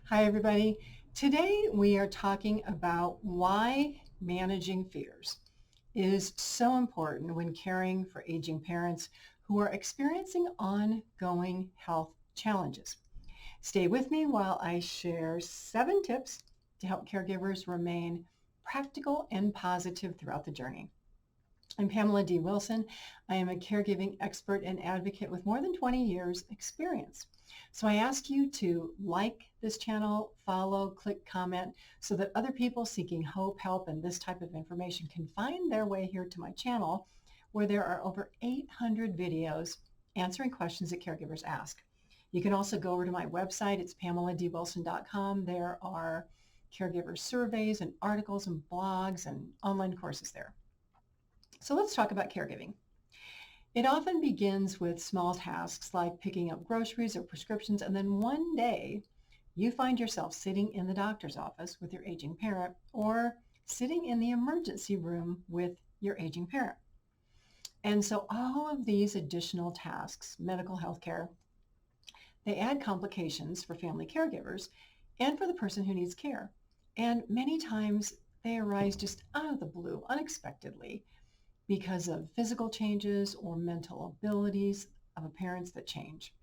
Hi, everybody. Today we are talking about why managing fears is so important when caring for aging parents who are experiencing ongoing health challenges. Stay with me while I share 7 tips to help caregivers remain practical and positive throughout the journey. I'm Pamela D Wilson. I am a caregiving expert and advocate with more than 20 years experience. So I ask you to like this channel, follow, click comment so that other people seeking hope, help, and this type of information can find their way here to my channel where there are over 800 videos answering questions that caregivers ask. You can also go over to my website. It's PamelaDWilson.com. There are caregiver surveys and articles and blogs and online courses there. So let's talk about caregiving. It often begins with small tasks like picking up groceries or prescriptions, and then one day you find yourself sitting in the doctor's office with your aging parent or sitting in the emergency room with your aging parent. And so all of these additional tasks, medical health care, they add complications for family caregivers and for the person who needs care. And many times they arise just out of the blue, unexpectedly, because of physical changes or mental abilities of a parents that change.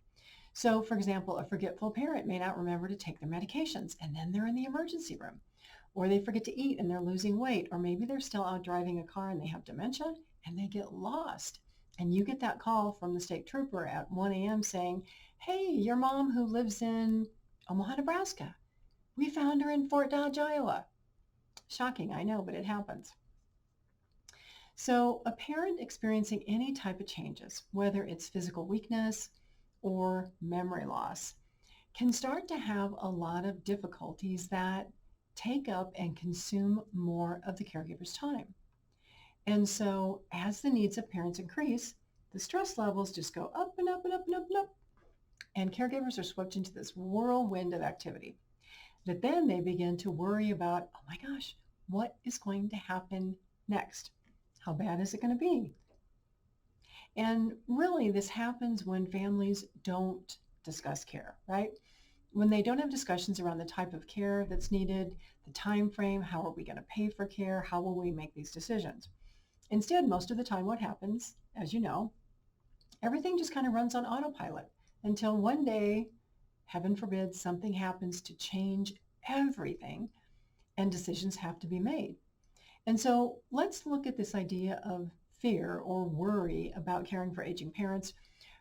So, for example, a forgetful parent may not remember to take their medications and then they're in the emergency room. Or they forget to eat and they're losing weight. Or maybe they're still out driving a car and they have dementia and they get lost. And you get that call from the state trooper at 1 a.m. saying, hey, your mom who lives in Omaha, Nebraska, we found her in Fort Dodge, Iowa. Shocking, I know, but it happens. So a parent experiencing any type of changes, whether it's physical weakness or memory loss, can start to have a lot of difficulties that take up and consume more of the caregiver's time. And so as the needs of parents increase, the stress levels just go up and up and up and up and up. And caregivers are swept into this whirlwind of activity that then they begin to worry about, oh my gosh, what is going to happen next? How bad is it going to be? And really, this happens when families don't discuss care, right? When they don't have discussions around the type of care that's needed, the time frame, how are we going to pay for care, how will we make these decisions? Instead, most of the time what happens, as you know, everything just kind of runs on autopilot until one day, heaven forbid, something happens to change everything and decisions have to be made. And so let's look at this idea of fear or worry about caring for aging parents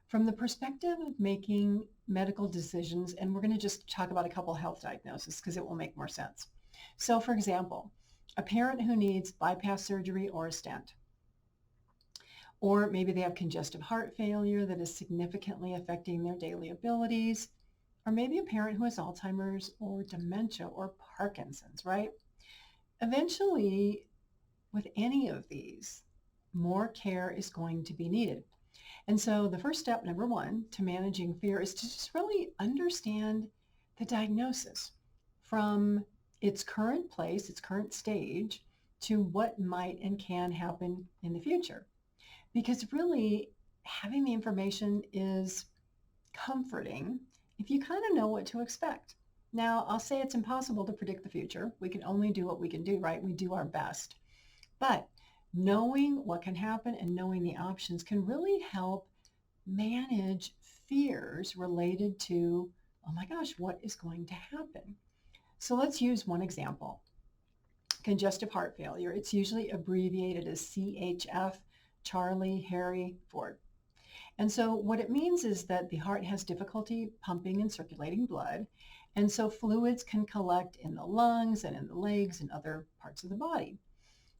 from the perspective of making medical decisions. And we're going to just talk about a couple health diagnoses because it will make more sense. So for example, a parent who needs bypass surgery or a stent, or maybe they have congestive heart failure that is significantly affecting their daily abilities, or maybe a parent who has Alzheimer's or dementia or Parkinson's, right? Eventually, with any of these, more care is going to be needed. And so the first step, number one, to managing fear is to just really understand the diagnosis from its current place, its current stage, to what might and can happen in the future. Because really, having the information is comforting if you kind of know what to expect. Now, I'll say it's impossible to predict the future. We can only do what we can do, right? We do our best. But knowing what can happen and knowing the options can really help manage fears related to, oh my gosh, what is going to happen? So let's use one example. Congestive heart failure. It's usually abbreviated as CHF, Charlie, Harry, Ford. And so what it means is that the heart has difficulty pumping and circulating blood. And so fluids can collect in the lungs and in the legs and other parts of the body.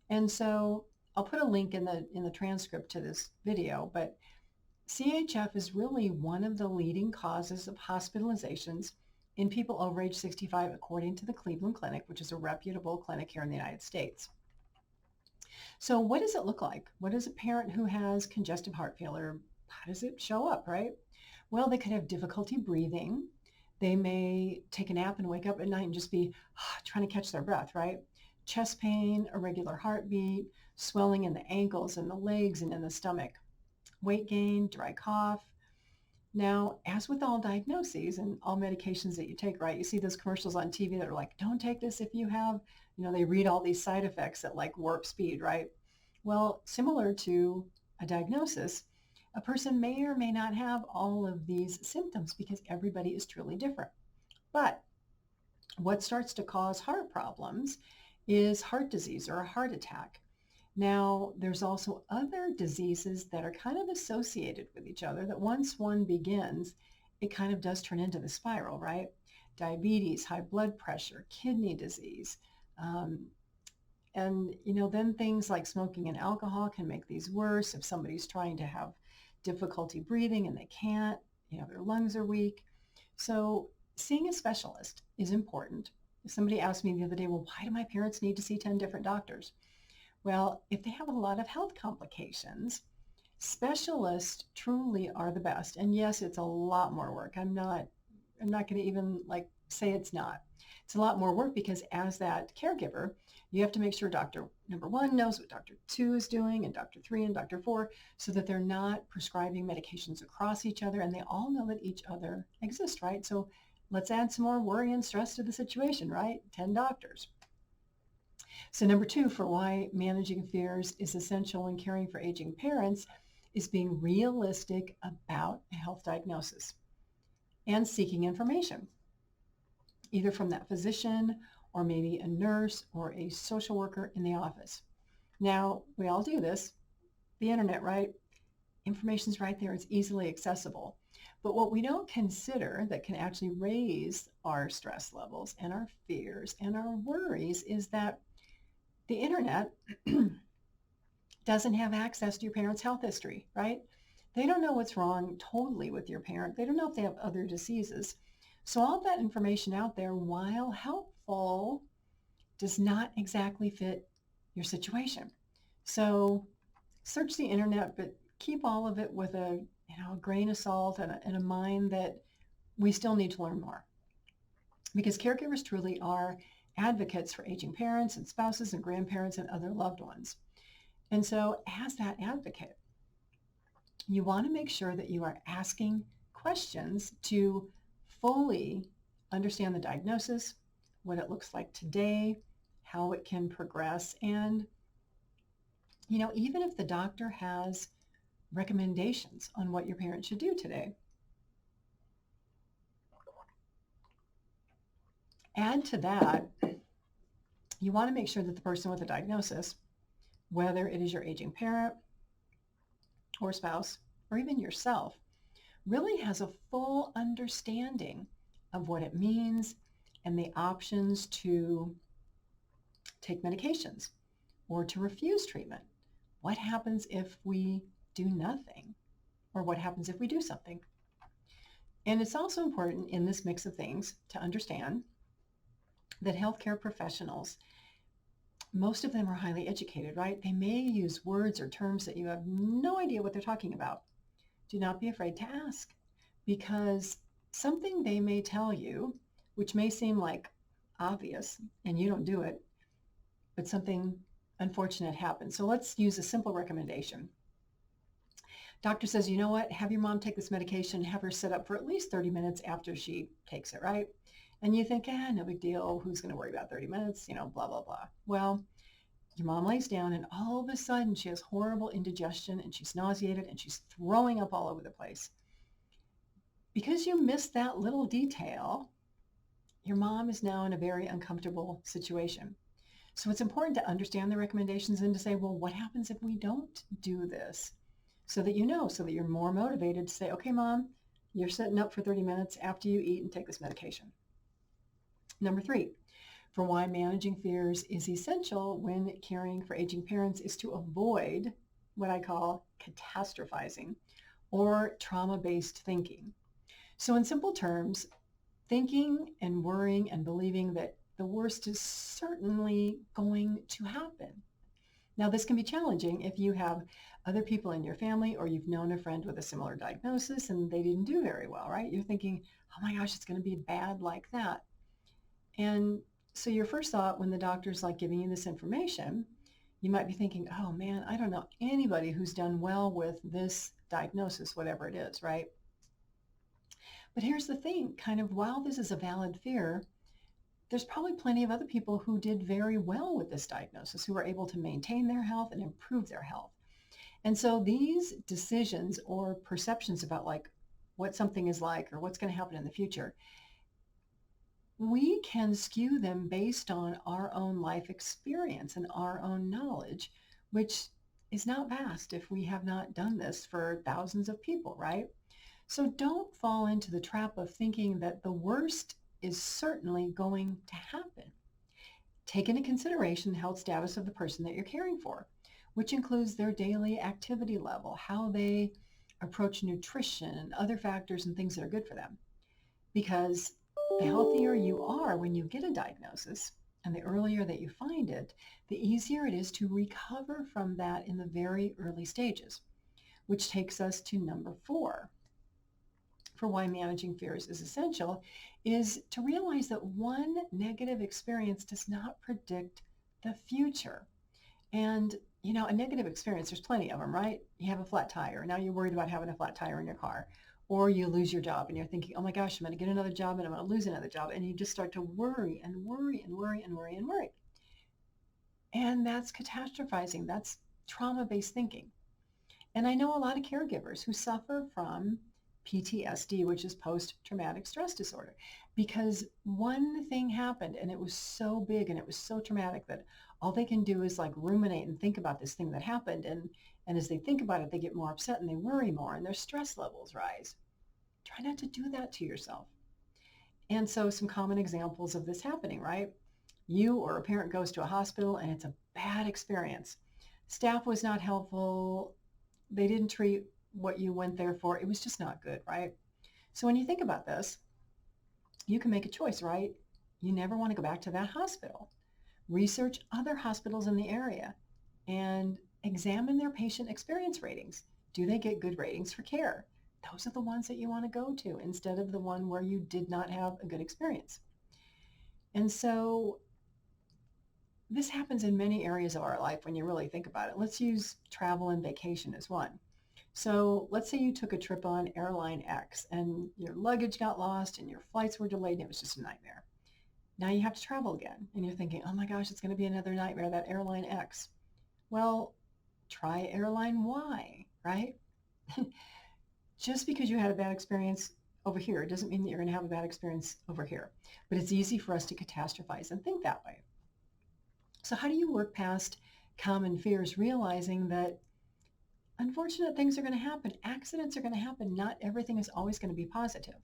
And so I'll put a link in the transcript to this video, but CHF is really one of the leading causes of hospitalizations in people over age 65, according to the Cleveland Clinic, which is a reputable clinic here in the United States. So what does it look like? What is a parent who has congestive heart failure? How does it show up, right? Well, they could have difficulty breathing. They may take a nap and wake up at night and just be trying to catch their breath, right? Chest pain, irregular heartbeat, swelling in the ankles and the legs and in the stomach, weight gain, dry cough, Now, as with all diagnoses and all medications that you take, right, you see those commercials on TV that are like, don't take this if you have, they read all these side effects at like warp speed, right? Well, similar to a diagnosis, a person may or may not have all of these symptoms because everybody is truly different. But what starts to cause heart problems is heart disease or a heart attack. Now, there's also other diseases that are kind of associated with each other that once one begins, it kind of does turn into the spiral, right? Diabetes, high blood pressure, kidney disease. Um, then things like smoking and alcohol can make these worse. If somebody's trying to have difficulty breathing and they can't, their lungs are weak. So seeing a specialist is important. Somebody asked me the other day, well, why do my parents need to see 10 different doctors? Well, if they have a lot of health complications, specialists truly are the best. And yes, it's a lot more work. I'm not going to even like say it's not. It's a lot more work because as that caregiver, you have to make sure doctor number 1 knows what doctor 2 is doing and doctor 3 and doctor 4 so that they're not prescribing medications across each other and they all know that each other exists, right? So let's add some more worry and stress to the situation, right? 10 doctors. So number 2, for why managing fears is essential when caring for aging parents is being realistic about a health diagnosis and seeking information, either from that physician or maybe a nurse or a social worker in the office. Now, we all do this. The internet, right? Information's right there. It's easily accessible. But what we don't consider that can actually raise our stress levels and our fears and our worries is that the internet doesn't have access to your parents' health history, right? They don't know what's wrong totally with your parent. They don't know if they have other diseases. So all that information out there, while helpful, does not exactly fit your situation. So search the internet, but keep all of it with a grain of salt and a mind that we still need to learn more. Because caregivers truly are advocates for aging parents and spouses and grandparents and other loved ones. And so as that advocate, you want to make sure that you are asking questions to fully understand the diagnosis, what it looks like today, how it can progress, and even if the doctor has recommendations on what your parent should do today. Add to that, you want to make sure that the person with the diagnosis, whether it is your aging parent or spouse or even yourself, really has a full understanding of what it means and the options to take medications or to refuse treatment. What happens if we do nothing? Or what happens if we do something? And it's also important in this mix of things to understand that healthcare professionals, most of them are highly educated, right? They may use words or terms that you have no idea what they're talking about. Do not be afraid to ask, because something they may tell you, which may seem like obvious and you don't do it, but something unfortunate happens. So let's use a simple recommendation. Doctor says, you know what, have your mom take this medication, have her sit up for at least 30 minutes after she takes it, right? And you think, no big deal. Who's going to worry about 30 minutes? Blah, blah, blah. Well, your mom lays down and all of a sudden she has horrible indigestion and she's nauseated and she's throwing up all over the place. Because you missed that little detail, your mom is now in a very uncomfortable situation. So it's important to understand the recommendations and to say, well, what happens if we don't do this? So that so that you're more motivated to say, okay, mom, you're sitting up for 30 minutes after you eat and take this medication. Number 3, for why managing fears is essential when caring for aging parents is to avoid what I call catastrophizing or trauma-based thinking. So in simple terms, thinking and worrying and believing that the worst is certainly going to happen. Now, this can be challenging if you have other people in your family or you've known a friend with a similar diagnosis and they didn't do very well, right? You're thinking, oh my gosh, it's going to be bad like that. And so your first thought when the doctor's like giving you this information, you might be thinking, oh man, I don't know anybody who's done well with this diagnosis, whatever it is, right? But here's the thing, kind of while this is a valid fear, there's probably plenty of other people who did very well with this diagnosis, who were able to maintain their health and improve their health. And so these decisions or perceptions about like what something is like or what's going to happen in the future, we can skew them based on our own life experience and our own knowledge, which is not vast if we have not done this for thousands of people, right? So don't fall into the trap of thinking that the worst is certainly going to happen. Take into consideration the health status of the person that you're caring for, which includes their daily activity level, how they approach nutrition and other factors and things that are good for them. Because the healthier you are when you get a diagnosis and the earlier that you find it, the easier it is to recover from that in the very early stages, which takes us to number 4 for why managing fears is essential, is to realize that one negative experience does not predict the future. And, a negative experience, there's plenty of them, right? You have a flat tire. Now you're worried about having a flat tire in your car. Or you lose your job and you're thinking, oh my gosh, I'm going to get another job and I'm going to lose another job. And you just start to worry and worry and worry and worry and worry. And that's catastrophizing. That's trauma-based thinking. And I know a lot of caregivers who suffer from PTSD, which is post-traumatic stress disorder, because one thing happened and it was so big and it was so traumatic that all they can do is like ruminate and think about this thing that happened. And as they think about it, they get more upset and they worry more and their stress levels rise. Try not to do that to yourself. And so some common examples of this happening, right? You or a parent goes to a hospital and it's a bad experience. Staff was not helpful. They didn't treat what you went there for. It was just not good, right? So when you think about this, you can make a choice, right? You never want to go back to that hospital. Research other hospitals in the area and examine their patient experience ratings. Do they get good ratings for care? Those are the ones that you want to go to instead of the one where you did not have a good experience. And so this happens in many areas of our life when you really think about it. Let's use travel and vacation as one. So let's say you took a trip on airline X and your luggage got lost and your flights were delayed and it was just a nightmare. Now you have to travel again and you're thinking, oh my gosh, it's going to be another nightmare, that airline X. Well, try airline Y, right? Just because you had a bad experience over here doesn't mean that you're going to have a bad experience over here. But it's easy for us to catastrophize and think that way. So how do you work past common fears, realizing that unfortunate things are going to happen. Accidents are going to happen. Not everything is always going to be positive.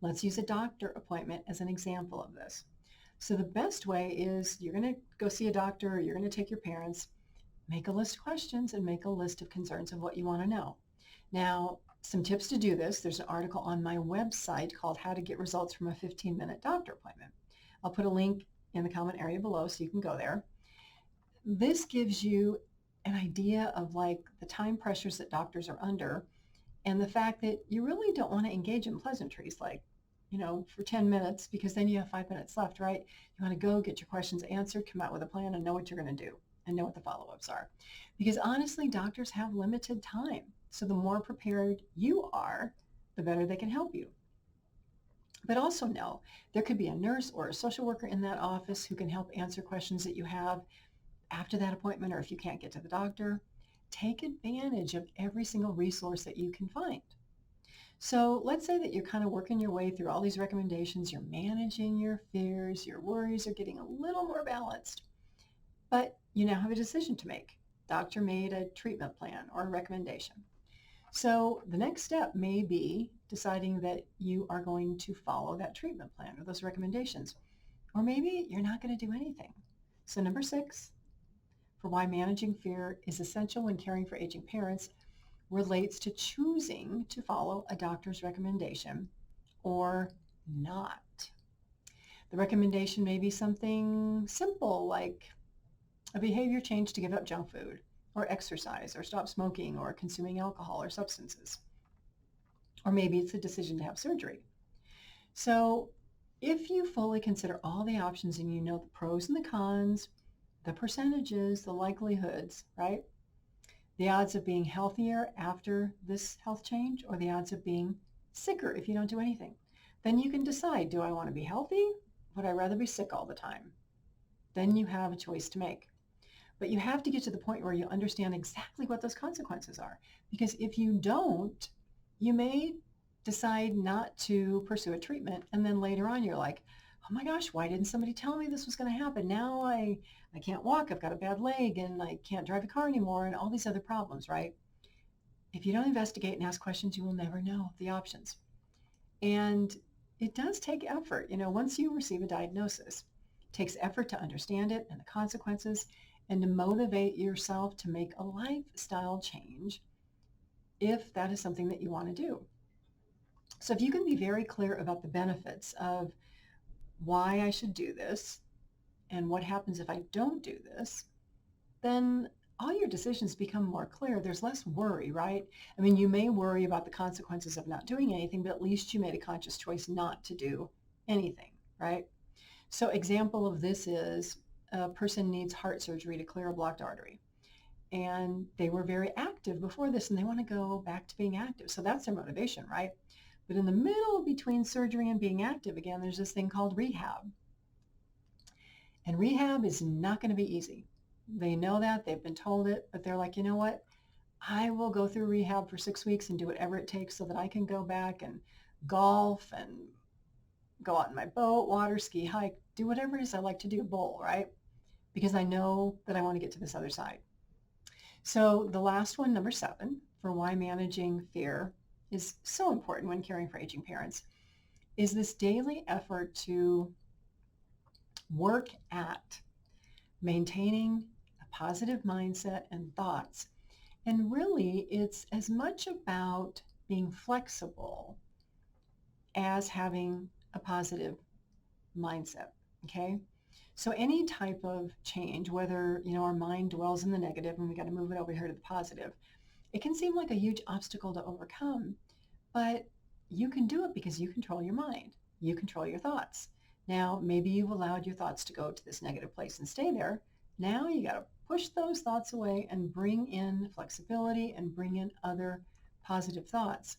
Let's use a doctor appointment as an example of this. So the best way is you're going to go see a doctor, or you're going to take your parents, make a list of questions and make a list of concerns of what you want to know. Now, some tips to do this. There's an article on my website called How to Get Results from a 15-Minute Doctor Appointment. I'll put a link in the comment area below so you can go there. This gives you an idea of like the time pressures that doctors are under and the fact that you really don't want to engage in pleasantries like, for 10 minutes because then you have 5 minutes left, right? You want to go get your questions answered, come out with a plan and know what you're going to do and know what the follow-ups are. Because honestly, doctors have limited time. So the more prepared you are, the better they can help you. But also know there could be a nurse or a social worker in that office who can help answer questions that you have after that appointment, or if you can't get to the doctor. Take advantage of every single resource that you can find. So let's say that you're kind of working your way through all these recommendations, you're managing your fears, your worries are getting a little more balanced, but you now have a decision to make. Doctor made a treatment plan or a recommendation. So the next step may be deciding that you are going to follow that treatment plan or those recommendations, or maybe you're not going to do anything. So number 6, for why managing fear is essential when caring for aging parents, relates to choosing to follow a doctor's recommendation or not. The recommendation may be something simple like a behavior change to give up junk food or exercise or stop smoking or consuming alcohol or substances. Or maybe it's a decision to have surgery. So if you fully consider all the options and you know the pros and the cons, the percentages, the likelihoods, right? The odds of being healthier after this health change or the odds of being sicker if you don't do anything. Then you can decide, do I want to be healthy? Would I rather be sick all the time? Then you have a choice to make. But you have to get to the point where you understand exactly what those consequences are. Because if you don't, you may decide not to pursue a treatment. And then later on, you're like, oh my gosh, why didn't somebody tell me this was going to happen? Now I can't walk. I've got a bad leg and I can't drive a car anymore and all these other problems, right? If you don't investigate and ask questions, you will never know the options. And it does take effort. Once you receive a diagnosis, it takes effort to understand it and the consequences and to motivate yourself to make a lifestyle change if that is something that you want to do. So if you can be very clear about the benefits of why I should do this and what happens if I don't do this, then all your decisions become more clear. There's less worry, right? I mean, you may worry about the consequences of not doing anything, but at least you made a conscious choice not to do anything, right? So example of this is a person needs heart surgery to clear a blocked artery. And they were very active before this and they want to go back to being active. So that's their motivation, right? But in the middle between surgery and being active again, there's this thing called rehab. And rehab is not going to be easy. They know that, they've been told it, but they're like, you know what? I will go through rehab for 6 weeks and do whatever it takes so that I can go back and golf and go out in my boat, water ski, hike, do whatever it is I like to do, bowl, right? Because I know that I want to get to this other side. So the last one, number 7, for why managing fear is so important when caring for aging parents, is this daily effort to work at maintaining a positive mindset and thoughts. And really, it's as much about being flexible as having a positive mindset, okay? So any type of change, whether, our mind dwells in the negative and we got to move it over here to the positive, it can seem like a huge obstacle to overcome, but you can do it because you control your mind. You control your thoughts. Now, maybe you've allowed your thoughts to go to this negative place and stay there. Now you got to push those thoughts away and bring in flexibility and bring in other positive thoughts.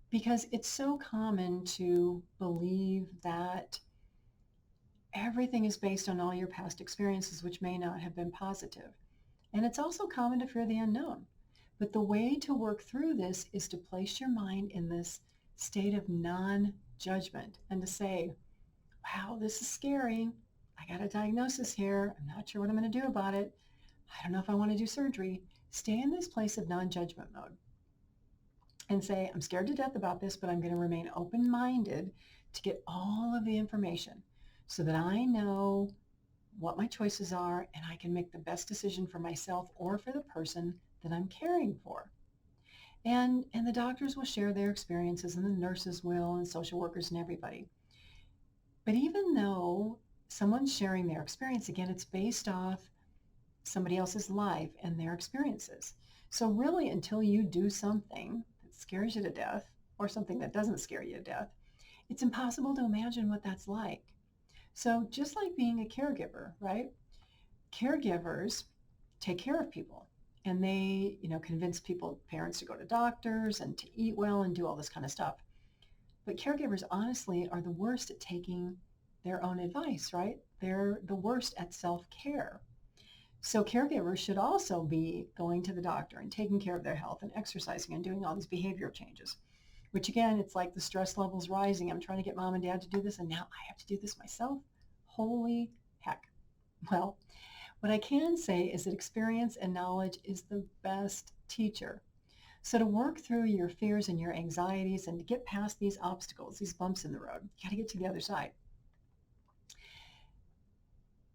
Because it's so common to believe that everything is based on all your past experiences, which may not have been positive. And it's also common to fear the unknown. But the way to work through this is to place your mind in this state of non-judgment and to say, wow, this is scary. I got a diagnosis here. I'm not sure what I'm going to do about it. I don't know if I want to do surgery. Stay in this place of non-judgment mode and say, I'm scared to death about this, but I'm going to remain open-minded to get all of the information so that I know what my choices are and I can make the best decision for myself or for the person that I'm caring for. And the doctors will share their experiences and the nurses will and social workers and everybody. But even though someone's sharing their experience, again, it's based off somebody else's life and their experiences. So really, until you do something that scares you to death or something that doesn't scare you to death, it's impossible to imagine what that's like. So just like being a caregiver, right? Caregivers take care of people and they, convince parents to go to doctors and to eat well and do all this kind of stuff. But caregivers honestly are the worst at taking their own advice, right? They're the worst at self-care. So caregivers should also be going to the doctor and taking care of their health and exercising and doing all these behavioral changes, which again, it's like the stress level's rising. I'm trying to get mom and dad to do this and now I have to do this myself. Holy heck. Well, what I can say is that experience and knowledge is the best teacher. So to work through your fears and your anxieties and to get past these obstacles, these bumps in the road, you got to get to the other side.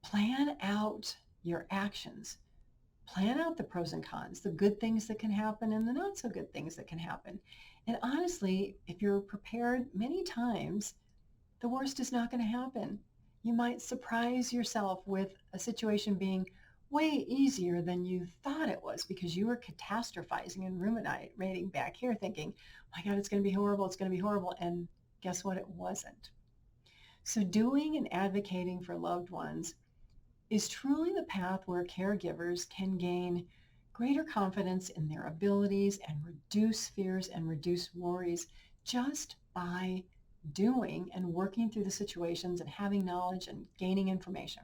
Plan out your actions. Plan out the pros and cons, the good things that can happen and the not so good things that can happen. And honestly, if you're prepared many times, the worst is not going to happen. You might surprise yourself with a situation being way easier than you thought it was because you were catastrophizing and ruminating back here thinking, my God, it's going to be horrible. It's going to be horrible. And guess what? It wasn't. So doing and advocating for loved ones is truly the path where caregivers can gain greater confidence in their abilities and reduce fears and reduce worries just by doing and working through the situations and having knowledge and gaining information.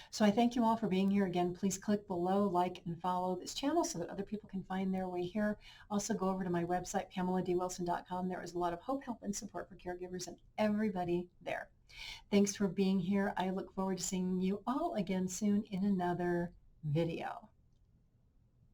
So I thank you all for being here. Again, please click below, like, and follow this channel so that other people can find their way here. Also go over to my website, PamelaDWilson.com. There is a lot of hope, help, and support for caregivers and everybody there. Thanks for being here. I look forward to seeing you all again soon in another video.